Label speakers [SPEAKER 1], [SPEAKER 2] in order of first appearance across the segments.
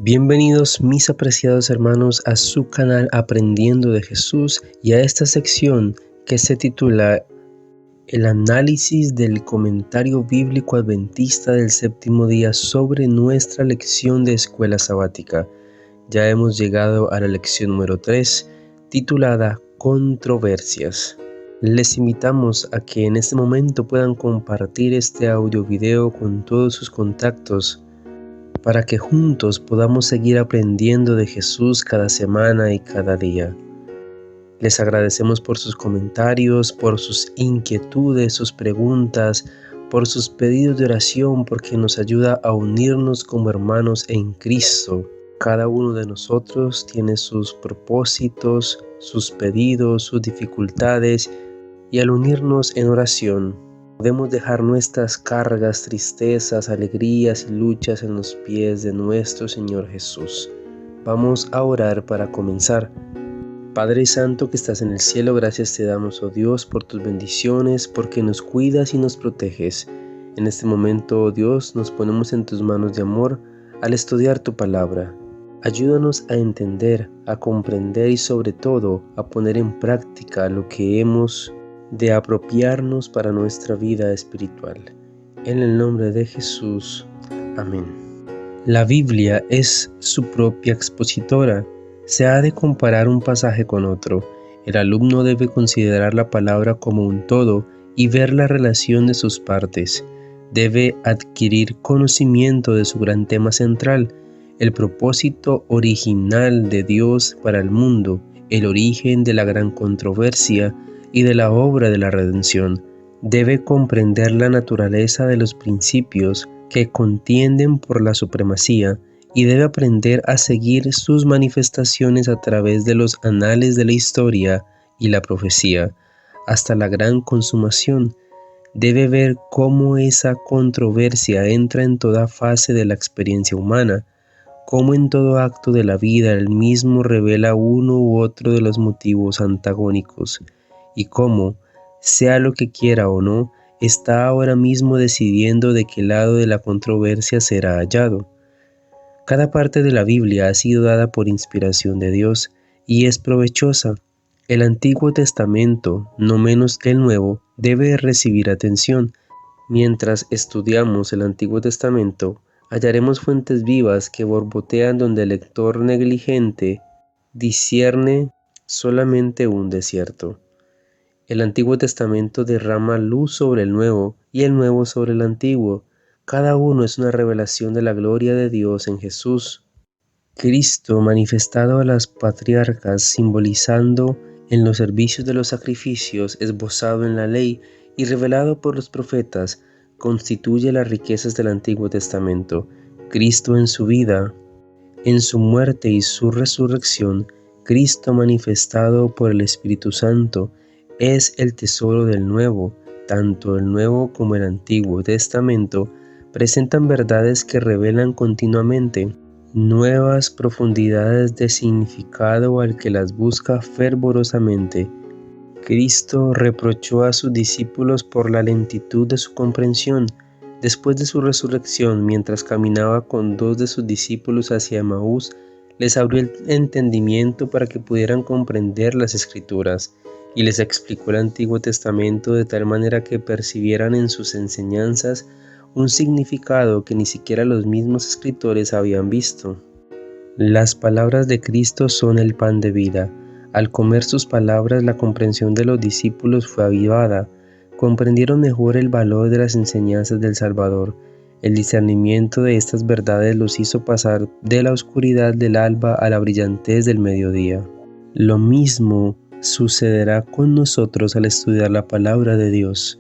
[SPEAKER 1] Bienvenidos mis apreciados hermanos a su canal Aprendiendo de Jesús y a esta sección que se titula El análisis del comentario bíblico adventista del séptimo día sobre nuestra lección de escuela sabática. Ya hemos llegado a la lección número 3, titulada Controversias. Les invitamos a que en este momento puedan compartir este audio video con todos sus contactos para que juntos podamos seguir aprendiendo de Jesús cada semana y cada día. Les agradecemos por sus comentarios, por sus inquietudes, sus preguntas, por sus pedidos de oración, porque nos ayuda a unirnos como hermanos en Cristo. Cada uno de nosotros tiene sus propósitos, sus pedidos, sus dificultades, y al unirnos en oración, podemos dejar nuestras cargas, tristezas, alegrías y luchas en los pies de nuestro Señor Jesús. Vamos a orar para comenzar. Padre Santo que estás en el cielo, gracias te damos, oh Dios, por tus bendiciones, porque nos cuidas y nos proteges. En este momento, oh Dios, nos ponemos en tus manos de amor al estudiar tu palabra. Ayúdanos a entender, a comprender y sobre todo a poner en práctica lo que hemos de apropiarnos para nuestra vida espiritual. En el nombre de Jesús. Amén. La Biblia es su propia expositora. Se ha de comparar un pasaje con otro. El alumno debe considerar la palabra como un todo y ver la relación de sus partes. Debe adquirir conocimiento de su gran tema central, el propósito original de Dios para el mundo, el origen de la gran controversia y de la obra de la redención. Debe comprender la naturaleza de los principios que contienden por la supremacía y debe aprender a seguir sus manifestaciones a través de los anales de la historia y la profecía, hasta la gran consumación. Debe ver cómo esa controversia entra en toda fase de la experiencia humana, cómo en todo acto de la vida el mismo revela uno u otro de los motivos antagónicos, y cómo, sea lo que quiera o no, está ahora mismo decidiendo de qué lado de la controversia será hallado. Cada parte de la Biblia ha sido dada por inspiración de Dios y es provechosa. El Antiguo Testamento, no menos que el Nuevo, debe recibir atención. Mientras estudiamos el Antiguo Testamento, hallaremos fuentes vivas que borbotean donde el lector negligente discierne solamente un desierto. El Antiguo Testamento derrama luz sobre el Nuevo y el Nuevo sobre el Antiguo. Cada uno es una revelación de la gloria de Dios en Jesús. Cristo, manifestado a las patriarcas, simbolizando en los servicios de los sacrificios, esbozado en la ley y revelado por los profetas, constituye las riquezas del Antiguo Testamento. Cristo en su vida, en su muerte y su resurrección, Cristo manifestado por el Espíritu Santo, es el tesoro del Nuevo. Tanto el Nuevo como el Antiguo Testamento presentan verdades que revelan continuamente nuevas profundidades de significado al que las busca fervorosamente. Cristo reprochó a sus discípulos por la lentitud de su comprensión. Después de su resurrección, mientras caminaba con dos de sus discípulos hacia Emaús, les abrió el entendimiento para que pudieran comprender las Escrituras, y les explicó el Antiguo Testamento de tal manera que percibieran en sus enseñanzas un significado que ni siquiera los mismos escritores habían visto. Las palabras de Cristo son el pan de vida. Al comer sus palabras, la comprensión de los discípulos fue avivada. Comprendieron mejor el valor de las enseñanzas del Salvador. El discernimiento de estas verdades los hizo pasar de la oscuridad del alba a la brillantez del mediodía. Lo mismo sucederá con nosotros al estudiar la palabra de Dios.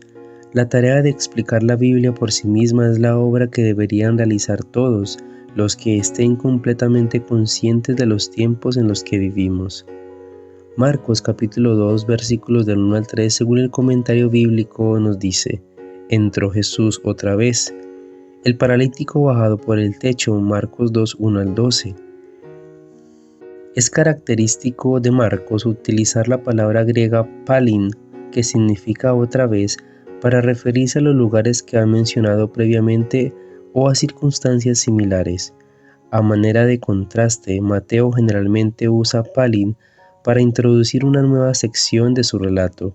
[SPEAKER 1] La tarea de explicar la Biblia por sí misma es la obra que deberían realizar todos los que estén completamente conscientes de los tiempos en los que vivimos. Marcos capítulo 2 versículos del 1 al 3, según el comentario bíblico, nos dice: entró Jesús otra vez. El paralítico bajado por el techo, Marcos 2, 1 al 12. Es característico de Marcos utilizar la palabra griega palin, que significa otra vez, para referirse a los lugares que ha mencionado previamente o a circunstancias similares. A manera de contraste, Mateo generalmente usa Palin para introducir una nueva sección de su relato.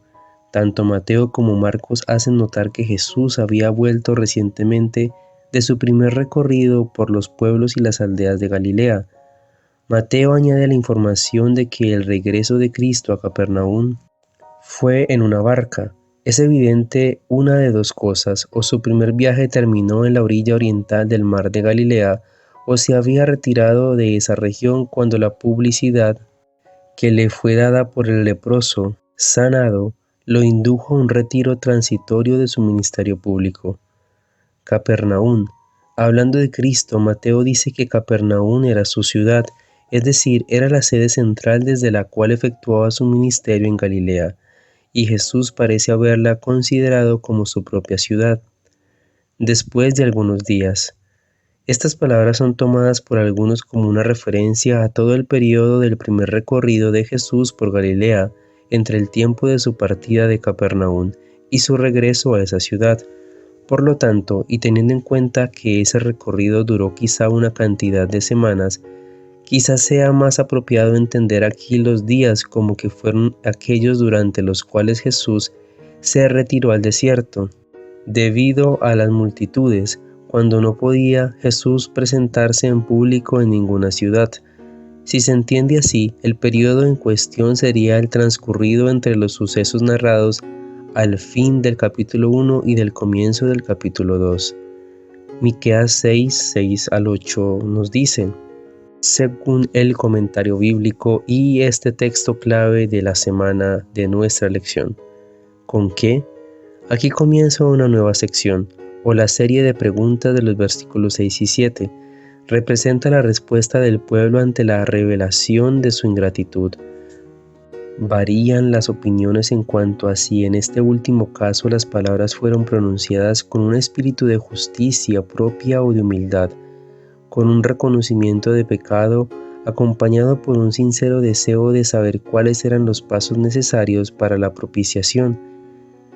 [SPEAKER 1] Tanto Mateo como Marcos hacen notar que Jesús había vuelto recientemente de su primer recorrido por los pueblos y las aldeas de Galilea. Mateo añade la información de que el regreso de Cristo a Capernaum fue en una barca. Es evidente una de dos cosas: o su primer viaje terminó en la orilla oriental del mar de Galilea, o se había retirado de esa región cuando la publicidad que le fue dada por el leproso sanado lo indujo a un retiro transitorio de su ministerio público. Capernaum. Hablando de Cristo, Mateo dice que Capernaum era su ciudad, es decir, era la sede central desde la cual efectuaba su ministerio en Galilea, y Jesús parece haberla considerado como su propia ciudad. Después de algunos días. Estas palabras son tomadas por algunos como una referencia a todo el periodo del primer recorrido de Jesús por Galilea, entre el tiempo de su partida de Capernaum y su regreso a esa ciudad. Por lo tanto, y teniendo en cuenta que ese recorrido duró quizá una cantidad de semanas, quizás sea más apropiado entender aquí los días como que fueron aquellos durante los cuales Jesús se retiró al desierto, debido a las multitudes, cuando no podía Jesús presentarse en público en ninguna ciudad. Si se entiende así, el periodo en cuestión sería el transcurrido entre los sucesos narrados al fin del capítulo 1 y del comienzo del capítulo 2. Miqueas 6 al 8 nos dice, según el comentario bíblico y este texto clave de la semana de nuestra lección. ¿Con qué? Aquí comienza una nueva sección, o la serie de preguntas de los versículos 6 y 7. Representa la respuesta del pueblo ante la revelación de su ingratitud. Varían las opiniones en cuanto a si en este último caso las palabras fueron pronunciadas con un espíritu de justicia propia o de humildad, con un reconocimiento de pecado acompañado por un sincero deseo de saber cuáles eran los pasos necesarios para la propiciación.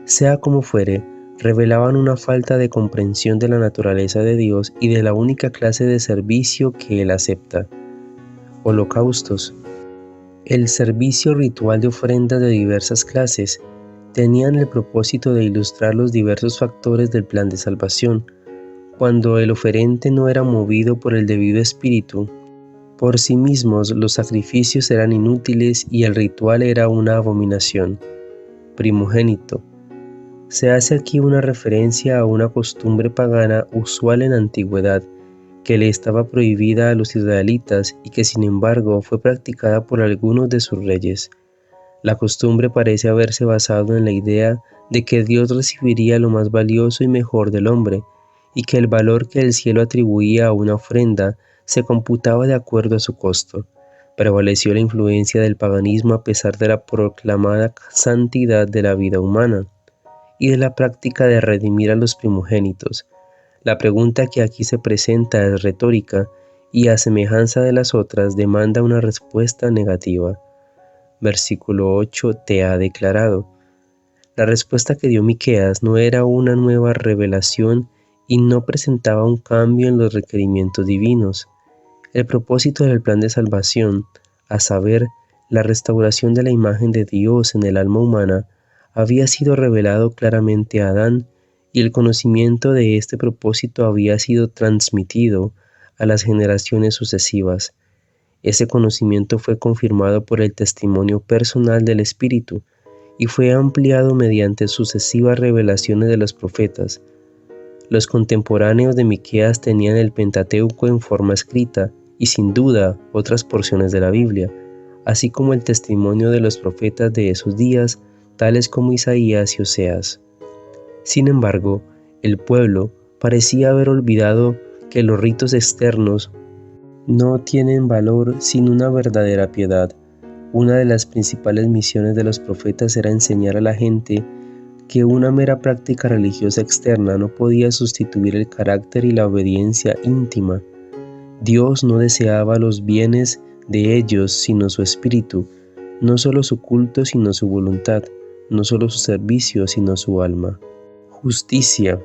[SPEAKER 1] Sea como fuere, revelaban una falta de comprensión de la naturaleza de Dios y de la única clase de servicio que Él acepta. Holocaustos. El servicio ritual de ofrendas de diversas clases tenían el propósito de ilustrar los diversos factores del plan de salvación. Cuando el oferente no era movido por el debido espíritu, por sí mismos los sacrificios eran inútiles y el ritual era una abominación. Primogénito. Se hace aquí una referencia a una costumbre pagana usual en la antigüedad, que le estaba prohibida a los israelitas y que sin embargo fue practicada por algunos de sus reyes. La costumbre parece haberse basado en la idea de que Dios recibiría lo más valioso y mejor del hombre, y que el valor que el cielo atribuía a una ofrenda se computaba de acuerdo a su costo. Prevaleció la influencia del paganismo a pesar de la proclamada santidad de la vida humana y de la práctica de redimir a los primogénitos. La pregunta que aquí se presenta es retórica y, a semejanza de las otras, demanda una respuesta negativa. Versículo 8 te ha declarado. La respuesta que dio Miqueas no era una nueva revelación y no presentaba un cambio en los requerimientos divinos. El propósito del plan de salvación, a saber, la restauración de la imagen de Dios en el alma humana, había sido revelado claramente a Adán, y el conocimiento de este propósito había sido transmitido a las generaciones sucesivas. Ese conocimiento fue confirmado por el testimonio personal del Espíritu y fue ampliado mediante sucesivas revelaciones de los profetas. Los contemporáneos de Miqueas tenían el Pentateuco en forma escrita y sin duda otras porciones de la Biblia, así como el testimonio de los profetas de esos días, tales como Isaías y Oseas. Sin embargo, el pueblo parecía haber olvidado que los ritos externos no tienen valor sin una verdadera piedad. Una de las principales misiones de los profetas era enseñar a la gente que una mera práctica religiosa externa no podía sustituir el carácter y la obediencia íntima. Dios no deseaba los bienes de ellos sino su espíritu, no solo su culto sino su voluntad, no solo su servicio sino su alma. Justicia,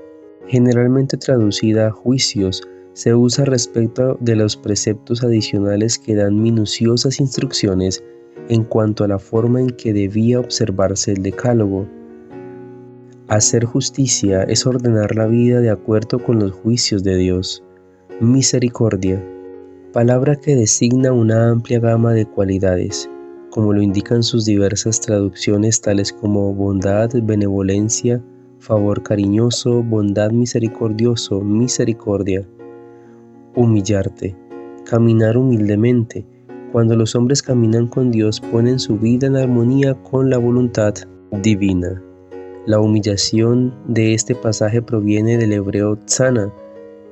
[SPEAKER 1] generalmente traducida a juicios, se usa respecto de los preceptos adicionales que dan minuciosas instrucciones en cuanto a la forma en que debía observarse el decálogo. Hacer justicia es ordenar la vida de acuerdo con los juicios de Dios. Misericordia, palabra que designa una amplia gama de cualidades, como lo indican sus diversas traducciones tales como bondad, benevolencia, favor cariñoso, bondad misericordioso, misericordia. Humillarte, caminar humildemente. Cuando los hombres caminan con Dios, ponen su vida en armonía con la voluntad divina. La humillación de este pasaje proviene del hebreo tzana,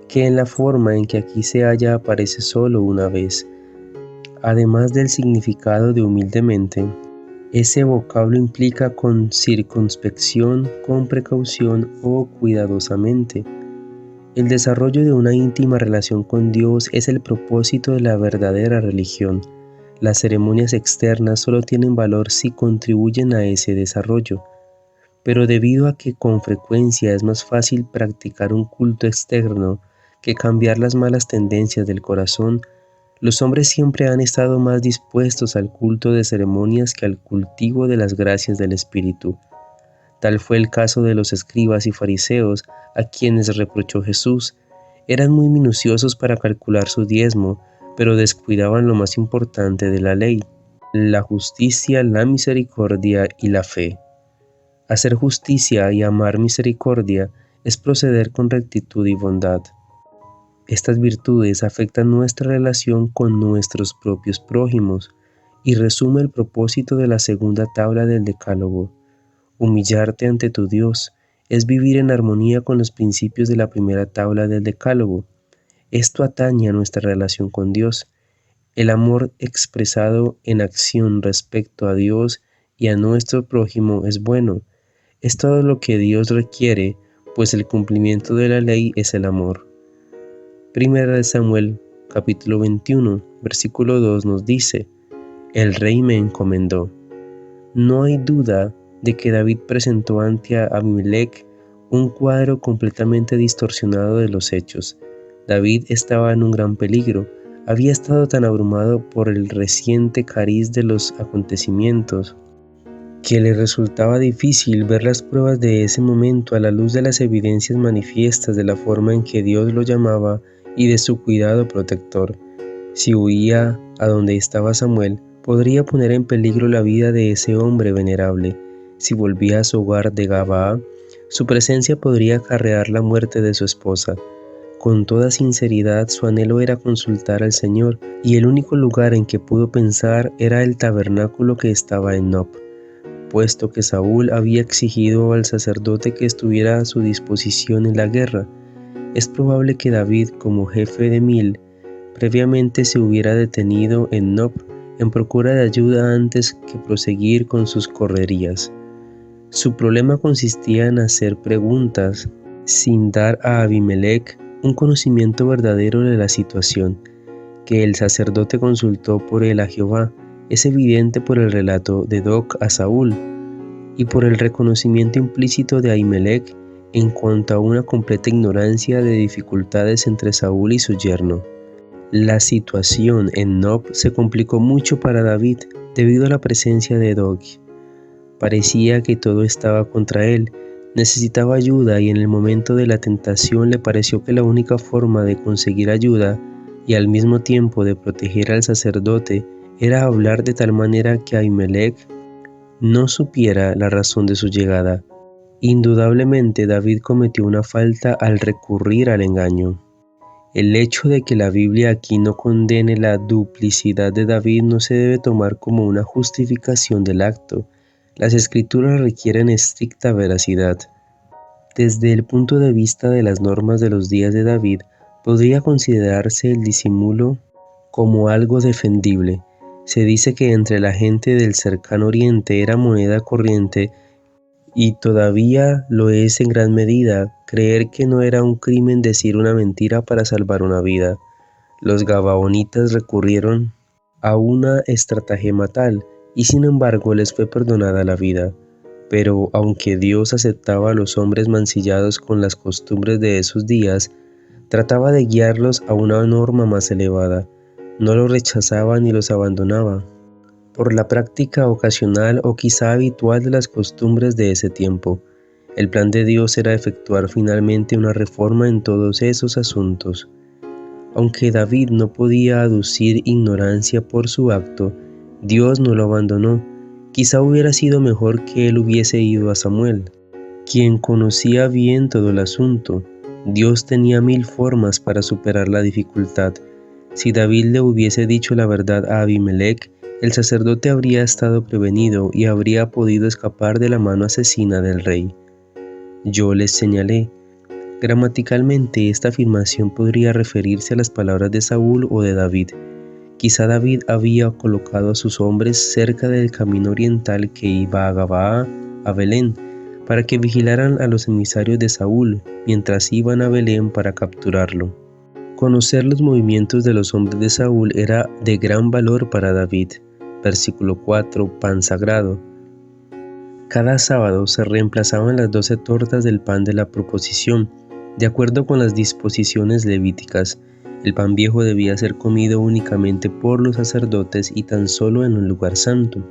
[SPEAKER 1] que en la forma en que aquí se halla aparece solo una vez. Además del significado de humildemente, ese vocablo implica con circunspección, con precaución o cuidadosamente. El desarrollo de una íntima relación con Dios es el propósito de la verdadera religión. Las ceremonias externas solo tienen valor si contribuyen a ese desarrollo. Pero debido a que con frecuencia es más fácil practicar un culto externo que cambiar las malas tendencias del corazón, los hombres siempre han estado más dispuestos al culto de ceremonias que al cultivo de las gracias del Espíritu. Tal fue el caso de los escribas y fariseos, a quienes reprochó Jesús. Eran muy minuciosos para calcular su diezmo, pero descuidaban lo más importante de la ley: la justicia, la misericordia y la fe. Hacer justicia y amar misericordia es proceder con rectitud y bondad. Estas virtudes afectan nuestra relación con nuestros propios prójimos y resume el propósito de la segunda tabla del Decálogo. Humillarte ante tu Dios es vivir en armonía con los principios de la primera tabla del Decálogo. Esto atañe a nuestra relación con Dios. El amor expresado en acción respecto a Dios y a nuestro prójimo es bueno. Es todo lo que Dios requiere, pues el cumplimiento de la ley es el amor. Primera de Samuel, capítulo 21, versículo 2 nos dice: el rey me encomendó. No hay duda de que David presentó ante Abimelech un cuadro completamente distorsionado de los hechos. David estaba en un gran peligro. Había estado tan abrumado por el reciente cariz de los acontecimientos que le resultaba difícil ver las pruebas de ese momento a la luz de las evidencias manifiestas de la forma en que Dios lo llamaba y de su cuidado protector. Si huía a donde estaba Samuel, podría poner en peligro la vida de ese hombre venerable. Si volvía a su hogar de Gabaa, su presencia podría acarrear la muerte de su esposa. Con toda sinceridad, su anhelo era consultar al Señor, y el único lugar en que pudo pensar era el tabernáculo que estaba en Nob, puesto que Saúl había exigido al sacerdote que estuviera a su disposición en la guerra. Es probable que David, como jefe de 1000, previamente se hubiera detenido en Nob en procura de ayuda antes que proseguir con sus correrías. Su problema consistía en hacer preguntas, sin dar a Abimelech un conocimiento verdadero de la situación. Que el sacerdote consultó por él a Jehová es evidente por el relato de Doc a Saúl y por el reconocimiento implícito de Ahimelech en cuanto a una completa ignorancia de dificultades entre Saúl y su yerno. La situación en Nob se complicó mucho para David debido a la presencia de Doeg. Parecía que todo estaba contra él, necesitaba ayuda y en el momento de la tentación le pareció que la única forma de conseguir ayuda y al mismo tiempo de proteger al sacerdote era hablar de tal manera que Ahimelech no supiera la razón de su llegada. Indudablemente David cometió una falta al recurrir al engaño. El hecho de que la Biblia aquí no condene la duplicidad de David no se debe tomar como una justificación del acto. Las Escrituras requieren estricta veracidad. Desde el punto de vista de las normas de los días de David, podría considerarse el disimulo como algo defendible. Se dice que entre la gente del cercano oriente era moneda corriente y todavía lo es en gran medida, creer que no era un crimen decir una mentira para salvar una vida. Los gabaonitas recurrieron a una estratagema tal, y sin embargo les fue perdonada la vida. Pero aunque Dios aceptaba a los hombres mancillados con las costumbres de esos días, Trataba de guiarlos a una norma más elevada. No los rechazaba ni los abandonaba por la práctica ocasional o quizá habitual de las costumbres de ese tiempo. El plan de Dios era efectuar finalmente una reforma en todos esos asuntos. Aunque David no podía aducir ignorancia por su acto, Dios no lo abandonó. Quizá hubiera sido mejor que él hubiese ido a Samuel, quien conocía bien todo el asunto. Dios tenía 1000 formas para superar la dificultad. Si David le hubiese dicho la verdad a Abimelech, el sacerdote habría estado prevenido y habría podido escapar de la mano asesina del rey. Yo les señalé. Gramaticalmente, esta afirmación podría referirse a las palabras de Saúl o de David. Quizá David había colocado a sus hombres cerca del camino oriental que iba a Gabaa, a Belén, para que vigilaran a los emisarios de Saúl, mientras iban a Belén para capturarlo. Conocer los movimientos de los hombres de Saúl era de gran valor para David. Versículo 4, pan sagrado. Cada sábado se reemplazaban las 12 tortas del pan de la proposición. De acuerdo con las disposiciones levíticas, el pan viejo debía ser comido únicamente por los sacerdotes y tan solo en un lugar santo.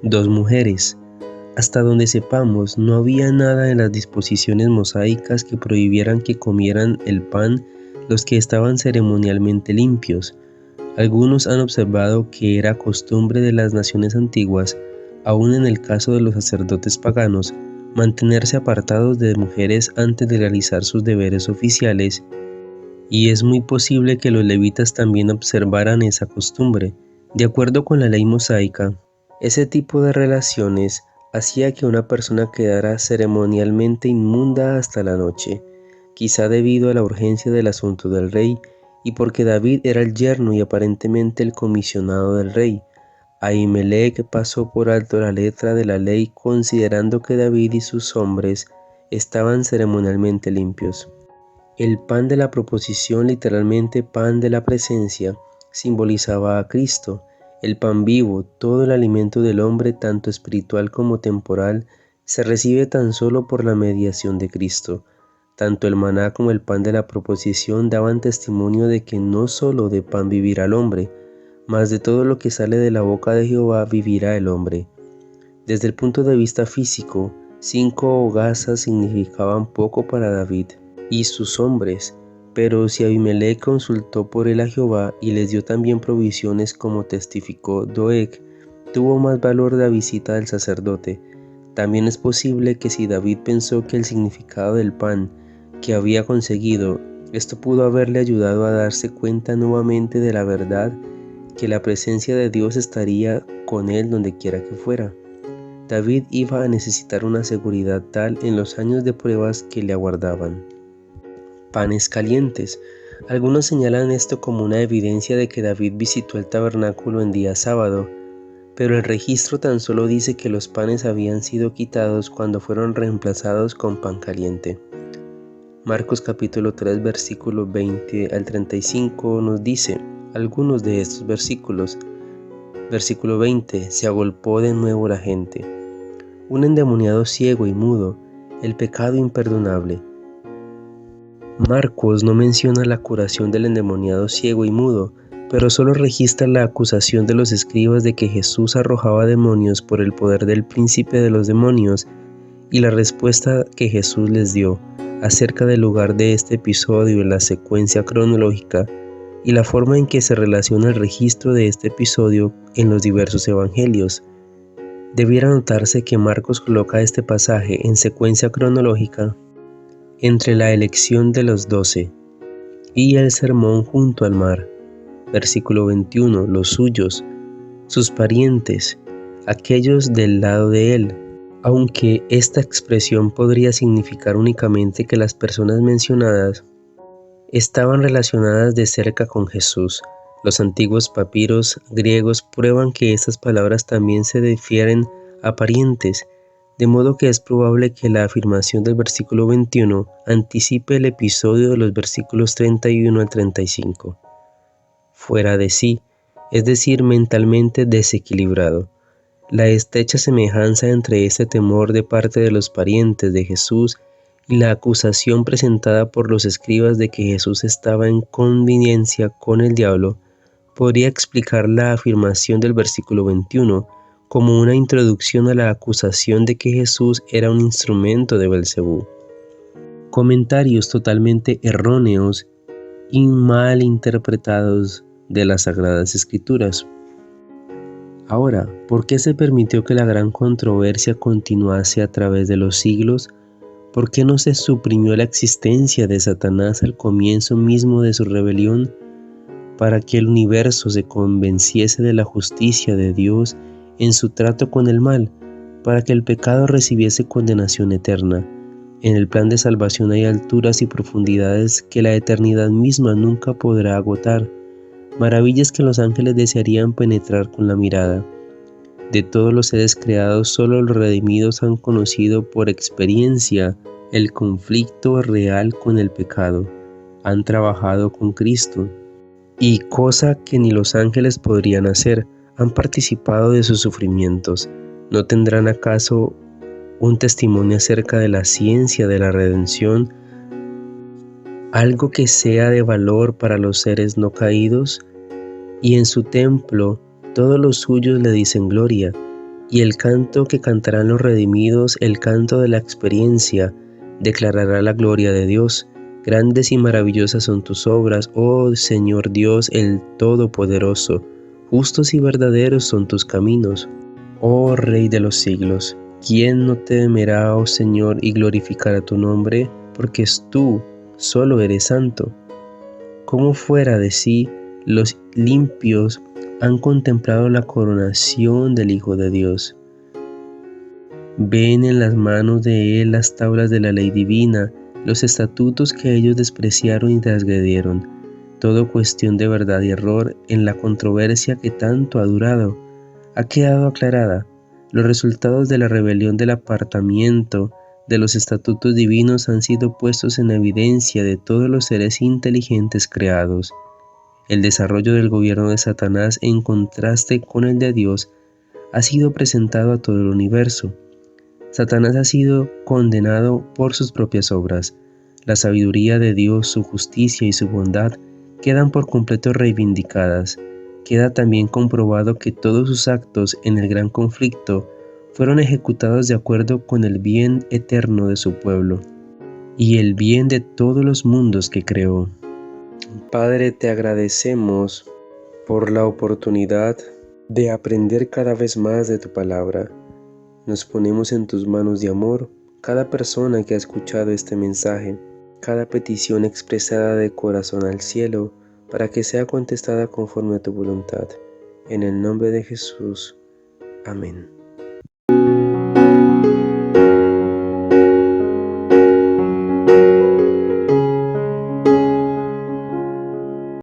[SPEAKER 1] 2 mujeres. Hasta donde sepamos, no había nada en las disposiciones mosaicas que prohibieran que comieran el pan los que estaban ceremonialmente limpios. Algunos han observado que era costumbre de las naciones antiguas, aun en el caso de los sacerdotes paganos, mantenerse apartados de mujeres antes de realizar sus deberes oficiales, y es muy posible que los levitas también observaran esa costumbre. De acuerdo con la ley mosaica, ese tipo de relaciones hacía que una persona quedara ceremonialmente inmunda hasta la noche, quizá debido a la urgencia del asunto del rey, y porque David era el yerno y aparentemente el comisionado del rey. Ahimelech pasó por alto la letra de la ley considerando que David y sus hombres estaban ceremonialmente limpios. El pan de la proposición, literalmente pan de la presencia, simbolizaba a Cristo, el pan vivo. Todo el alimento del hombre, tanto espiritual como temporal, se recibe tan solo por la mediación de Cristo. Tanto el maná como el pan de la proposición daban testimonio de que no solo de pan vivirá el hombre, mas de todo lo que sale de la boca de Jehová vivirá el hombre. Desde el punto de vista físico, 5 hogazas significaban poco para David y sus hombres, pero si Abimelech consultó por él a Jehová y les dio también provisiones como testificó Doeg, tuvo más valor la visita del sacerdote. También es posible que si David pensó que el significado del pan que había conseguido, esto pudo haberle ayudado a darse cuenta nuevamente de la verdad que la presencia de Dios estaría con él donde quiera que fuera. David iba a necesitar una seguridad tal en los años de pruebas que le aguardaban. Panes calientes. Algunos señalan esto como una evidencia de que David visitó el tabernáculo en día sábado, pero el registro tan solo dice que los panes habían sido quitados cuando fueron reemplazados con pan caliente. Marcos capítulo 3 versículo 20 al 35 nos dice algunos de estos versículos. Versículo 20, se agolpó de nuevo la gente. Un endemoniado ciego y mudo, el pecado imperdonable. Marcos no menciona la curación del endemoniado ciego y mudo, pero solo registra la acusación de los escribas de que Jesús arrojaba demonios por el poder del príncipe de los demonios y la respuesta que Jesús les dio acerca del lugar de este episodio en la secuencia cronológica y la forma en que se relaciona el registro de este episodio en los diversos evangelios. Debiera notarse que Marcos coloca este pasaje en secuencia cronológica entre la elección de los 12 y el sermón junto al mar. Versículo 21, los suyos, sus parientes, aquellos del lado de él. Aunque esta expresión podría significar únicamente que las personas mencionadas estaban relacionadas de cerca con Jesús, los antiguos papiros griegos prueban que estas palabras también se refieren a parientes, de modo que es probable que la afirmación del versículo 21 anticipe el episodio de los versículos 31 al 35. Fuera de sí, es decir, mentalmente desequilibrado. La estrecha semejanza entre este temor de parte de los parientes de Jesús y la acusación presentada por los escribas de que Jesús estaba en conveniencia con el diablo podría explicar la afirmación del versículo 21 como una introducción a la acusación de que Jesús era un instrumento de Belcebú. Comentarios totalmente erróneos y mal interpretados de las Sagradas Escrituras. Ahora, ¿por qué se permitió que la gran controversia continuase a través de los siglos? ¿Por qué no se suprimió la existencia de Satanás al comienzo mismo de su rebelión? Para que el universo se convenciese de la justicia de Dios en su trato con el mal, para que el pecado recibiese condenación eterna. En el plan de salvación hay alturas y profundidades que la eternidad misma nunca podrá agotar, maravillas que los ángeles desearían penetrar con la mirada. De todos los seres creados, solo los redimidos han conocido por experiencia el conflicto real con el pecado, han trabajado con Cristo, y cosa que ni los ángeles podrían hacer, han participado de sus sufrimientos. ¿No tendrán acaso un testimonio acerca de la ciencia de la redención, algo que sea de valor para los seres no caídos? Y en su templo todos los suyos le dicen gloria, y el canto que cantarán los redimidos, el canto de la experiencia, declarará la gloria de Dios. Grandes y maravillosas son tus obras, oh Señor Dios el Todopoderoso. Justos y verdaderos son tus caminos, oh Rey de los siglos. ¿Quién no temerá, oh Señor, y glorificará tu nombre? Porque tú solo eres santo. Como fuera de sí, los limpios han contemplado la coronación del Hijo de Dios. Ven en las manos de Él las tablas de la ley divina, los estatutos que ellos despreciaron y transgredieron. Todo cuestión de verdad y error en la controversia que tanto ha durado, ha quedado aclarada. Los resultados de la rebelión del apartamiento de los estatutos divinos han sido puestos en evidencia de todos los seres inteligentes creados. El desarrollo del gobierno de Satanás en contraste con el de Dios ha sido presentado a todo el universo. Satanás ha sido condenado por sus propias obras. La sabiduría de Dios, su justicia y su bondad quedan por completo reivindicadas. Queda también comprobado que todos sus actos en el gran conflicto fueron ejecutados de acuerdo con el bien eterno de su pueblo y el bien de todos los mundos que creó. Padre, te agradecemos por la oportunidad de aprender cada vez más de tu palabra. Nos ponemos en tus manos de amor, cada persona que ha escuchado este mensaje, cada petición expresada de corazón al cielo, para que sea contestada conforme a tu voluntad. En el nombre de Jesús. Amén.